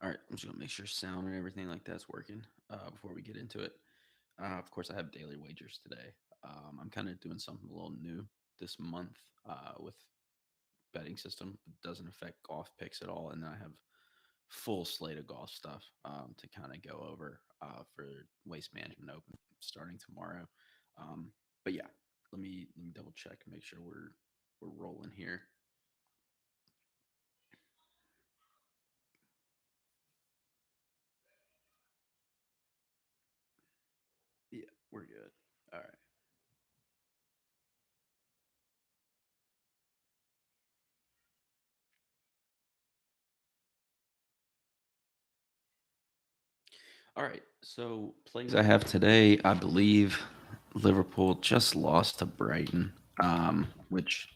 All right, I'm just gonna make sure sound and everything like that's working before we get into it. Of course, I have daily wagers today. I'm kind of doing something a little new this month with betting system. It doesn't affect golf picks at all, and then I have full slate of golf stuff to kind of go over for Waste Management Open starting tomorrow. Um, but yeah, let me double check and make sure we're rolling here. Yeah, we're good. All right. All right. So plays I have today, I believe Liverpool just lost to Brighton, which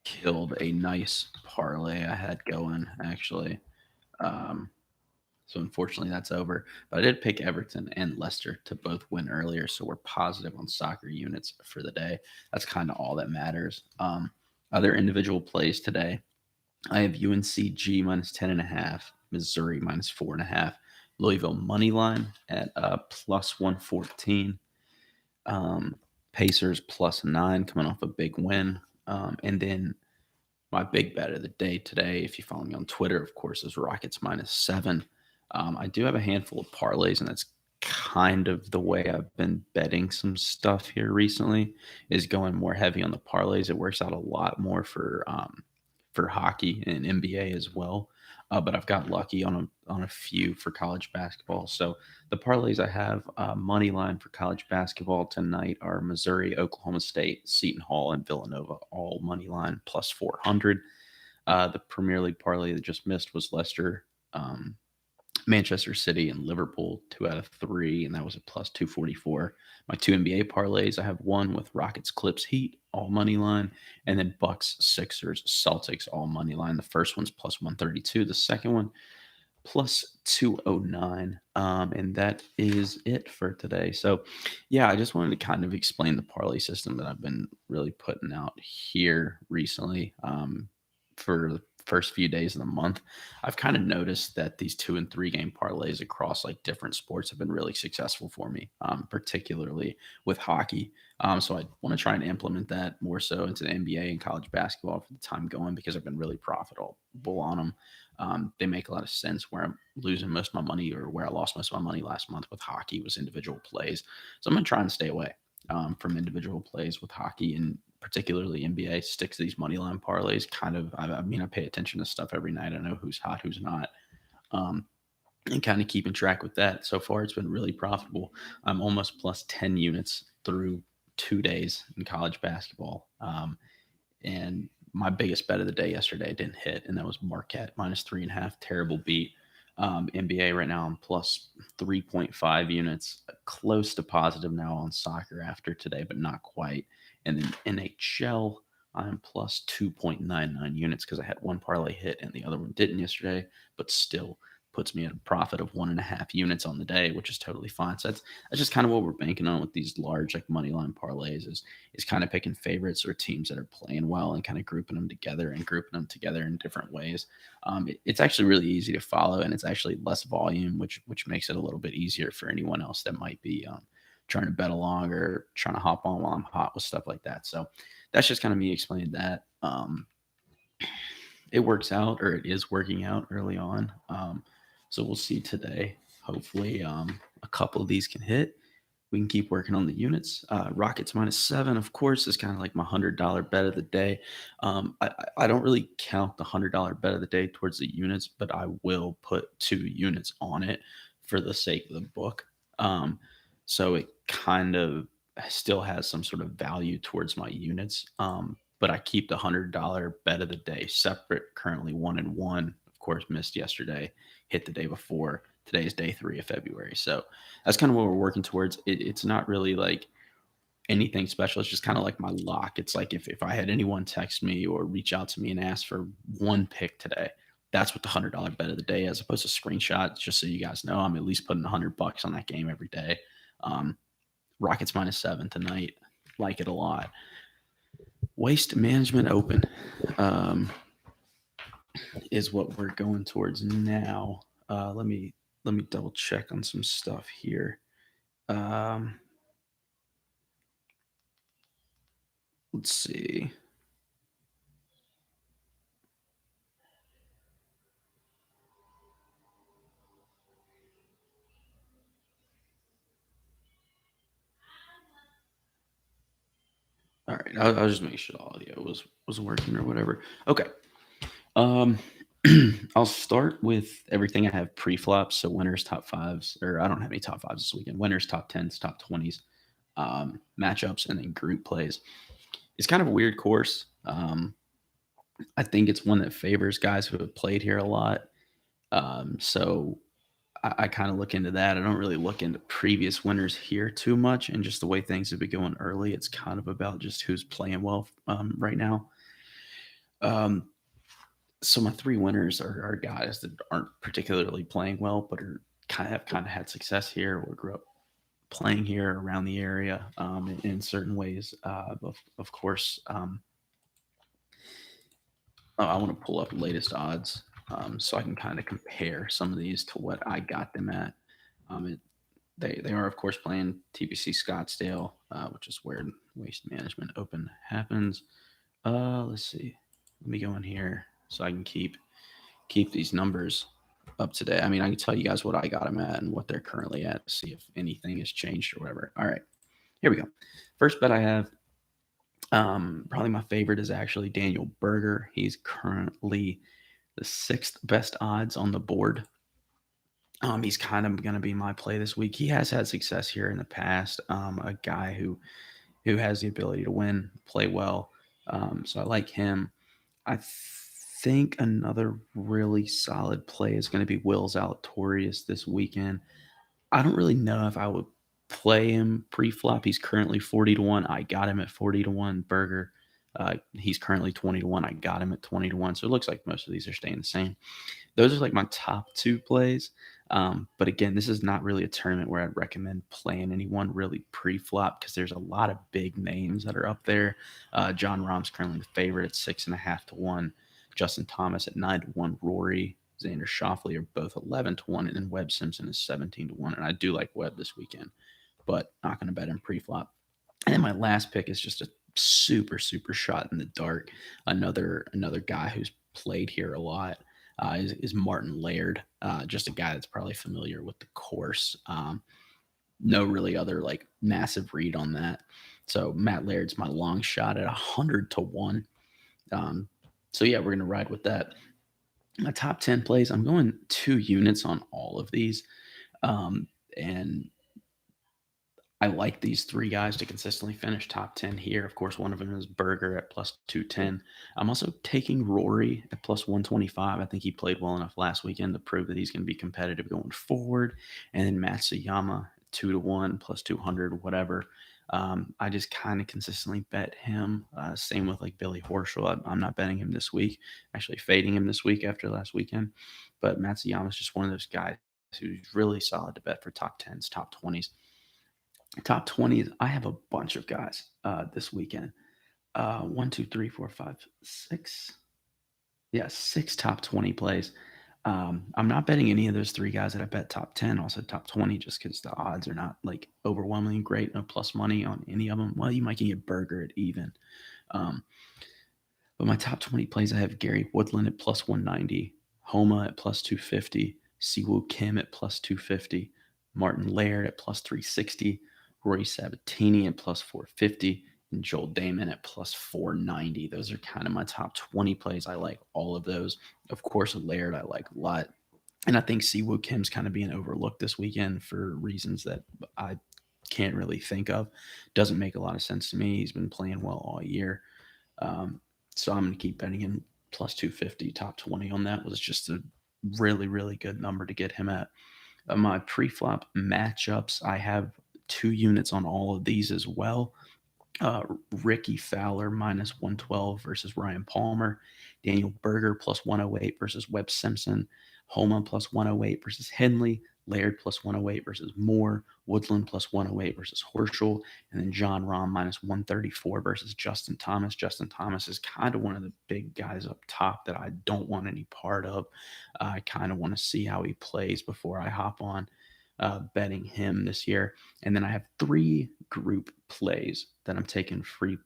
killed a nice parlay I had going actually. Um, so unfortunately that's over. But I did pick Everton and Leicester to both win earlier, so we're positive on soccer units for the day. That's kind of all that matters. Other individual plays today. I have UNCG minus 10.5, Missouri minus 4.5, Louisville money line at plus 114, um, Pacers plus 9 coming off a big win. And then my big bet of the day today, if you follow me on Twitter, of course, is Rockets minus 7. I do have a handful of parlays, and that's kind of the way I've been betting some stuff here recently, is going more heavy on the parlays. It works out a lot more for hockey and NBA as well. But I've got lucky on a few for college basketball. So the parlays I have money line for college basketball tonight are Missouri, Oklahoma State, Seton Hall, and Villanova, all money line plus 400. The Premier League parlay that just missed was Leicester, um, Manchester City, and Liverpool, 2 out of 3, and that was a plus 244. My two NBA parlays, I have one with Rockets, Clips, Heat, all money line, and then Bucks, Sixers, Celtics, all money line. The first one's plus 132. The second one plus 209. And that is it for today. So, yeah, I just wanted to kind of explain the parlay system that I've been really putting out here recently for the first few days of the month. I've kind of noticed that these 2 and 3 game parlays across like different sports have been really successful for me, particularly with hockey. So I want to try and implement that more so into the NBA and college basketball for the time going because I've been really profitable on them. They make a lot of sense. Where I'm losing most of my money, or where I lost most of my money last month with hockey, was individual plays. So I'm going to try and stay away from individual plays with hockey, and particularly NBA. Stick to these money line parlays. Kind of, I mean, I pay attention to stuff every night. I know who's hot, who's not. Um, and kind of keeping track with that. So far, it's been really profitable. I'm almost plus 10 units through 2 days in college basketball. And my biggest bet of the day yesterday didn't hit, and that was Marquette minus 3.5. Terrible beat. NBA right now I'm plus 3.5 units, close to positive now on soccer after today, but not quite. And then NHL, I'm plus 2.99 units because I had one parlay hit and the other one didn't yesterday, but still puts me at a profit of 1.5 units on the day, which is totally fine. So that's just kind of what we're banking on with these large like money line parlays is kind of picking favorites or teams that are playing well and kind of grouping them together in different ways. It's actually really easy to follow, and it's actually less volume, which makes it a little bit easier for anyone else that might be trying to bet along or trying to hop on while I'm hot with stuff like that. So that's just kind of me explaining that. It works out, or it is working out early on. So we'll see today. Hopefully, a couple of these can hit. We can keep working on the units. Rockets minus 7, of course, is kind of like my $100 bet of the day. I don't really count the $100 bet of the day towards the units, but I will put 2 units on it for the sake of the book. So it kind of still has some sort of value towards my units. But I keep the $100 bet of the day separate. Currently 1-1. Of course, missed yesterday, hit the day before. Today is day 3 of February. So that's kind of what we're working towards. It's not really like anything special. It's just kind of like my lock. It's like if I had anyone text me or reach out to me and ask for one pick today, that's what the $100 bet of the day, as opposed to screenshots. Just so you guys know, I'm at least putting $100 on that game every day. Um, Rockets minus 7 tonight. Like it a lot. Waste Management Open um, is what we're going towards now. Let me double check on some stuff here. Um, let's see. All right, I'll just make sure the audio was working or whatever. Okay. Um, I'll start with everything I have pre-flops. So winners, top fives, or I don't have any top fives this weekend. Winners, top tens, top 20s, matchups, and then group plays. It's kind of a weird course. I think it's one that favors guys who have played here a lot. So I kind of look into that. I don't really look into previous winners here too much, and just the way things have been going early. It's kind of about just who's playing well right now. Um, so my three winners are guys that aren't particularly playing well, but are kind of had success here or grew up playing here around the area in certain ways. Of course, I want to pull up latest odds so I can kind of compare some of these to what I got them at. It, they are of course playing TBC Scottsdale, which is where Waste Management Open happens. Let's see. Let me go in here so I can keep these numbers up to date. I mean, I can tell you guys what I got them at and what they're currently at. See if anything has changed or whatever. All right, here we go. First bet I have. Probably my favorite is actually Daniel Berger. He's currently the sixth best odds on the board. He's kind of going to be my play this week. He has had success here in the past. A guy who has the ability to win, play well. So I like him. I think another really solid play is going to be Will Zalatoris this weekend. I don't really know if I would play him pre-flop. He's currently 40 to 1. I got him at 40 to 1. Berger, he's currently 20 to 1. I got him at 20 to 1. So it looks like most of these are staying the same. Those are like my top two plays. But again, this is not really a tournament where I'd recommend playing anyone really pre-flop because there's a lot of big names that are up there. John Rahm's currently the favorite at 6.5 to 1. Justin Thomas at 9 to 1. Rory, Xander Schauffele are both 11 to 1, and then Webb Simpson is 17 to 1. And I do like Webb this weekend, but not going to bet him pre-flop. And then my last pick is just a super shot in the dark. Another guy who's played here a lot is Martin Laird, just a guy that's probably familiar with the course. No really other like massive read on that. So Matt Laird's my long shot at 100 to 1. So yeah, we're gonna ride with that. My top 10 plays, I'm going 2 units on all of these. And I like these three guys to consistently finish top 10 here. Of course, one of them is Berger at plus 210. I'm also taking Rory at plus 125. I think he played well enough last weekend to prove that he's going to be competitive going forward. And then Matsuyama, 2 to 1, plus 200, whatever. I just kind of consistently bet him. Same with like Billy Horschel. I'm not betting him this week, actually fading him this week after last weekend. But Matsuyama is just one of those guys who's really solid to bet for top 10s, top 20s. Top 20s, I have a bunch of guys this weekend. One, two, three, four, five, six. Yeah, six top 20 plays. I'm not betting any of those three guys that I bet top 10, also top 20, just because the odds are not like overwhelmingly great. No plus money on any of them. Well, you might get Berger at even. Um, but my top 20 plays, I have Gary Woodland at plus 190, Homa at plus 250, Siwoo Kim at plus 250, Martin Laird at plus 360, Rory Sabatini at plus 450, and Joel Damon at plus 490. Those are kind of my top 20 plays. I like all of those. Of course, Laird I like a lot. And I think Siwoo Kim's kind of being overlooked this weekend for reasons that I can't really think of. Doesn't make a lot of sense to me. He's been playing well all year. Um, so I'm going to keep betting him plus 250. Top 20 on that was just a really good number to get him at. My pre-flop matchups, I have 2 units on all of these as well. Uh, Ricky Fowler minus 112 versus Ryan Palmer. Daniel Berger plus 108 versus Webb Simpson. Homa plus 108 versus Henley. Laird plus 108 versus Moore, Woodland plus 108 versus Horschel, and then John Rahm minus 134 versus Justin Thomas. Justin Thomas is kind of one of the big guys up top that I don't want any part of. I kind of want to see how he plays before I hop on betting him this year. And then I have three group plays that I'm taking free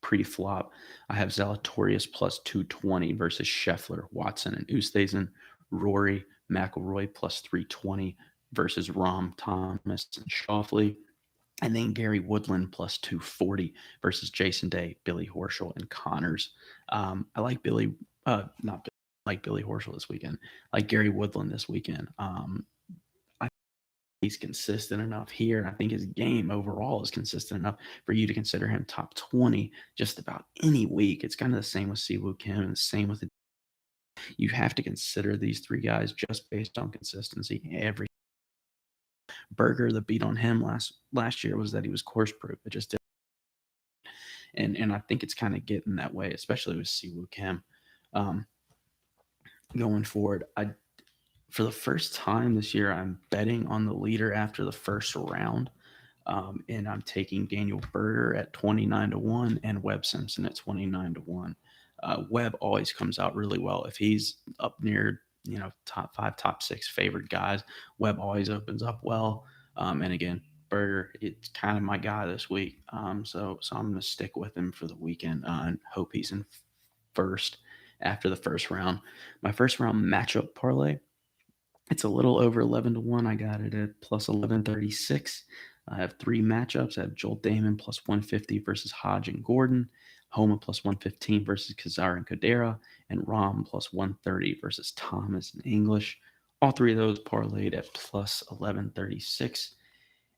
pre-flop. I have Zalatorius plus 220 versus Scheffler, Watson, and Oosthuizen. Rory McIlroy plus 320 versus Rahm, Thomas, and Schauffele. And then Gary Woodland plus 240 versus Jason Day, Billy Horschel, and Connors. I like not Billy, like Billy Horschel this weekend. I like Gary Woodland this weekend. I he's consistent enough here. I think his game overall is consistent enough for you to consider him top 20 just about any week. It's kind of the same with Siwoo Kim and the same with the. You have to consider these three guys just based on consistency. Every Berger, the beat on him last year was that he was course proof. It just didn't. And I think it's kind of getting that way, especially with Siwoo Kim. Um, Going forward, I for the first time this year, I'm betting on the leader after the first round. And I'm taking Daniel Berger at 29-1 and Webb Simpson at 29-1. Webb always comes out really well. If he's up near, top five, top six favored guys, Webb always opens up well. And again, Berger, it's kind of my guy this week. So I'm going to stick with him for the weekend and hope he's in first after the first round. My first round matchup parlay, it's a little over 11-1. I got it at plus 1136. I have three matchups. I have Joel Damon plus 150 versus Hodge and Gordon, Homa plus 115 versus Kazar and Kodera, and Rom plus 130 versus Thomas and English. All three of those parlayed at plus 1136.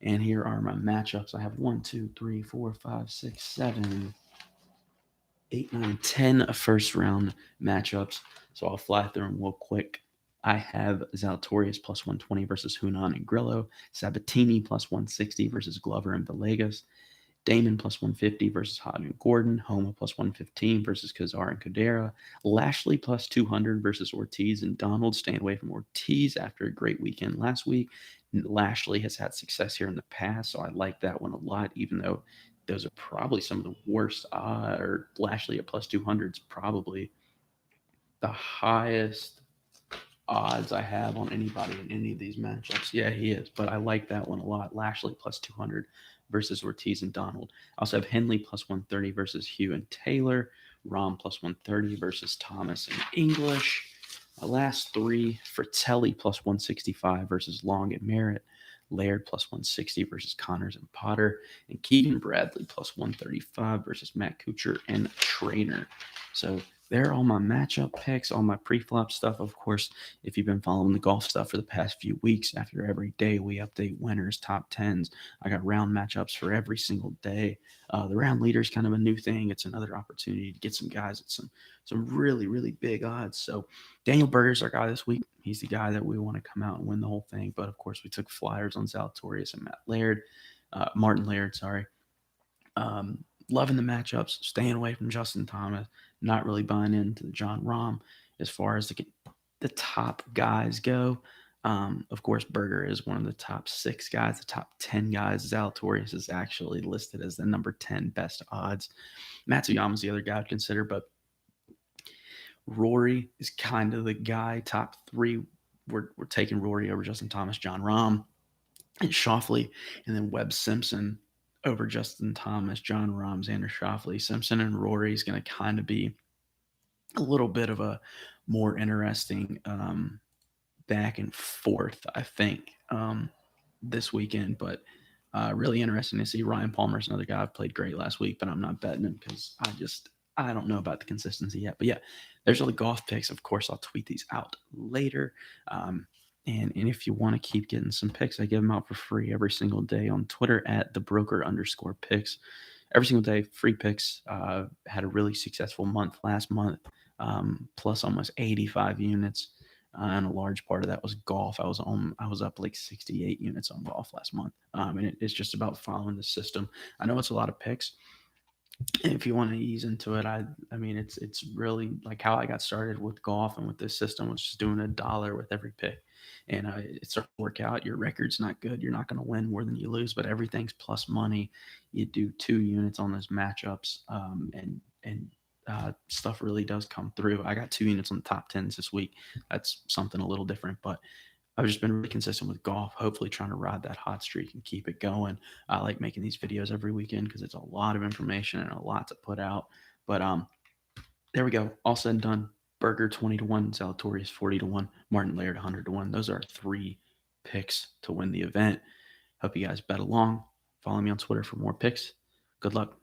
And here are my matchups. I have 1, 2, 3, 4, 5, 6, 7, 8, 9, 10 first round matchups. So I'll fly through them real quick. I have Zalatorius plus 120 versus Hunan and Grillo, Sabatini plus 160 versus Glover and Villegas, Damon plus 150 versus Hodge and Gordon, Homa plus 115 versus Kazar and Kodera, Lashley plus 200 versus Ortiz and Donald, staying away from Ortiz after a great weekend last week. Lashley has had success here in the past, so I like that one a lot, even though those are probably some of the worst or Lashley at plus 200 is probably the highest odds I have on anybody in any of these matchups. Yeah, he is, but I like that one a lot. Lashley plus 200 versus Ortiz and Donald. I also have Henley plus 130 versus Hugh and Taylor. Rom plus 130 versus Thomas and English. My last three, Fratelli plus 165 versus Long and Merritt. Laird plus 160 versus Connors and Potter. And Keegan Bradley plus 135 versus Matt Kuchar and Trainer. So there are all my matchup picks, all my pre-flop stuff. Of course, if you've been following the golf stuff for the past few weeks, after every day we update winners, top tens. I got round matchups for every single day. The round leader is kind of a new thing. It's another opportunity to get some guys at some really, really big odds. So Daniel Berger's our guy this week. He's the guy that we want to come out and win the whole thing. But of course, we took flyers on Zalatorius and Martin Laird, sorry. Loving the matchups, staying away from Justin Thomas, not really buying into John Rahm as far as the top guys go. Of course, Berger is one of the top 6 guys, the top 10 guys. Zalatorius is actually listed as the number 10 best odds. Matsuyama's the other guy I'd consider, but Rory is kind of the guy. Top 3, we're taking Rory over Justin Thomas, John Rahm, and Schauffele, and then Webb Simpson over Justin Thomas, John Rahm, Xander Schauffele. Simpson and Rory is going to kind of be a little bit of a more interesting back and forth, I think, this weekend. But really interesting to see. Ryan Palmer's another guy. I've played great last week, but I'm not betting him because I don't know about the consistency yet. But yeah, there's all the golf picks. Of course, I'll tweet these out later. And if you want to keep getting some picks, I give them out for free every single day on Twitter at @thebroker_picks. Every single day, free picks. Had a really successful month last month, plus almost 85 units. And a large part of that was golf. I was up like 68 units on golf last month. And it's just about following the system. I know it's a lot of picks, And if you want to ease into it, I mean it's really like how I got started with golf and with this system was just doing $1 with every pick, and it started to work out. Your record's not good. You're not going to win more than you lose, but everything's plus money. You do 2 units on those matchups, and stuff really does come through. I got 2 units on the top tens this week. That's something a little different, but I've just been really consistent with golf, hopefully trying to ride that hot streak and keep it going. I like making these videos every weekend because it's a lot of information and a lot to put out. But there we go. All said and done. Berger 20 to 1, Zalatorius 40 to 1, Martin Laird 100 to 1. Those are 3 picks to win the event. Hope you guys bet along. Follow me on Twitter for more picks. Good luck.